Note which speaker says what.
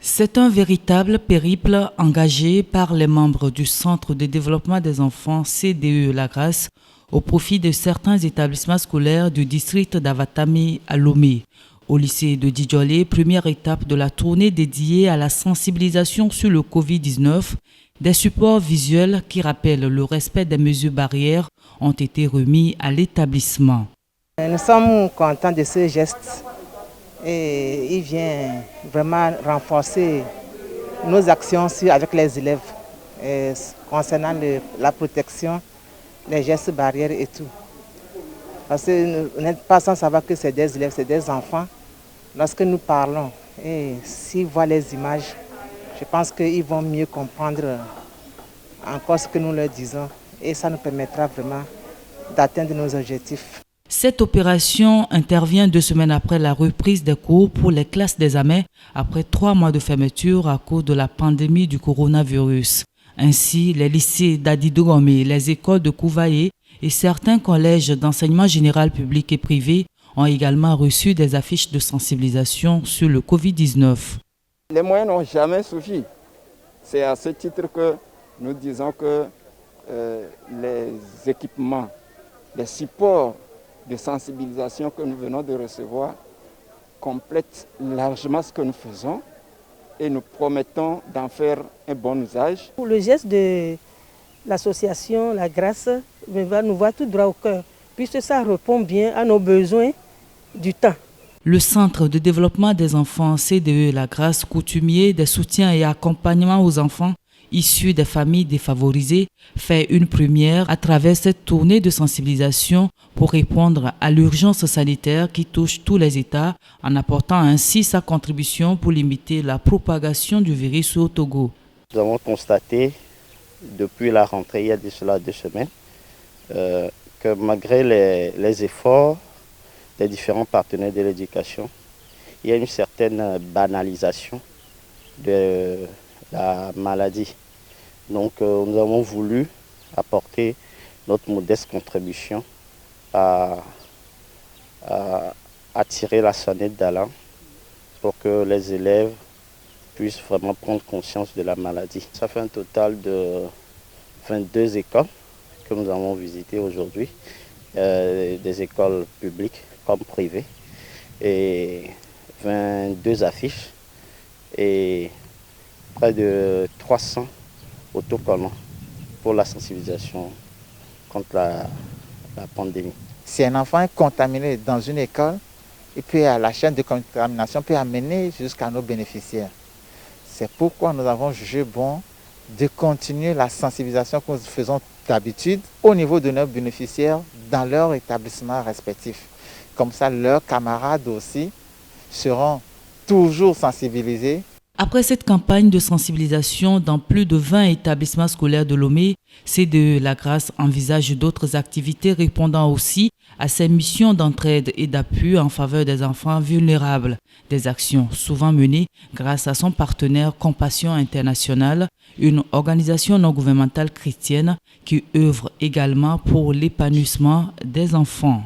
Speaker 1: C'est un véritable périple engagé par les membres du Centre de développement des enfants CDE La Grâce au profit de certains établissements scolaires du district d'Avatami à Lomé. Au lycée de Djidjolé, première étape de la tournée dédiée à la sensibilisation sur le Covid-19, des supports visuels qui rappellent le respect des mesures barrières ont été remis à l'établissement.
Speaker 2: Nous sommes contents de ce geste et il vient vraiment renforcer nos actions avec les élèves concernant la protection, les gestes barrières et tout. Parce que vous n'êtes pas sans savoir que c'est des élèves, c'est des enfants. Lorsque nous parlons et s'ils voient les images, je pense qu'ils vont mieux comprendre encore ce que nous leur disons et ça nous permettra vraiment d'atteindre nos objectifs.
Speaker 1: Cette opération intervient 2 semaines après la reprise des cours pour les classes d'examen après 3 mois de fermeture à cause de la pandémie du coronavirus. Ainsi, les lycées d'Adidogomé, les écoles de Kouvaé et certains collèges d'enseignement général public et privé ont également reçu des affiches de sensibilisation sur le Covid-19.
Speaker 3: Les moyens n'ont jamais suffi. C'est à ce titre que nous disons que les équipements, les supports de sensibilisation que nous venons de recevoir complètent largement ce que nous faisons et nous promettons d'en faire un bon usage.
Speaker 4: Pour le geste de l'association La Grâce va nous voir tout droit au cœur, puisque ça répond bien à nos besoins du temps.
Speaker 1: Le Centre de développement des enfants CDE La Grâce, coutumier des soutiens et accompagnements aux enfants issus des familles défavorisées, fait une première à travers cette tournée de sensibilisation pour répondre à l'urgence sanitaire qui touche tous les États, en apportant ainsi sa contribution pour limiter la propagation du virus au Togo.
Speaker 5: Nous avons constaté depuis la rentrée, il y a de cela 2 semaines, que malgré les efforts des différents partenaires de l'éducation, il y a une certaine banalisation de la maladie. Donc nous avons voulu apporter notre modeste contribution à tirer la sonnette d'alarme pour que les élèves puissent vraiment prendre conscience de la maladie. Ça fait un total de 22 écoles que nous avons visitées aujourd'hui, des écoles publiques comme privées, et 22 affiches et près de 300 autocollants pour la sensibilisation contre la pandémie.
Speaker 2: Si un enfant est contaminé dans une école, et puis la chaîne de contamination peut amener jusqu'à nos bénéficiaires. C'est pourquoi nous avons jugé bon de continuer la sensibilisation que nous faisons d'habitude au niveau de nos bénéficiaires dans leur établissement respectif. Comme ça, leurs camarades aussi seront toujours sensibilisés.
Speaker 1: Après cette campagne de sensibilisation dans plus de 20 établissements scolaires de Lomé, CDE La Grâce envisage d'autres activités répondant aussi à ses missions d'entraide et d'appui en faveur des enfants vulnérables. Des actions souvent menées grâce à son partenaire Compassion Internationale, une organisation non gouvernementale chrétienne qui œuvre également pour l'épanouissement des enfants.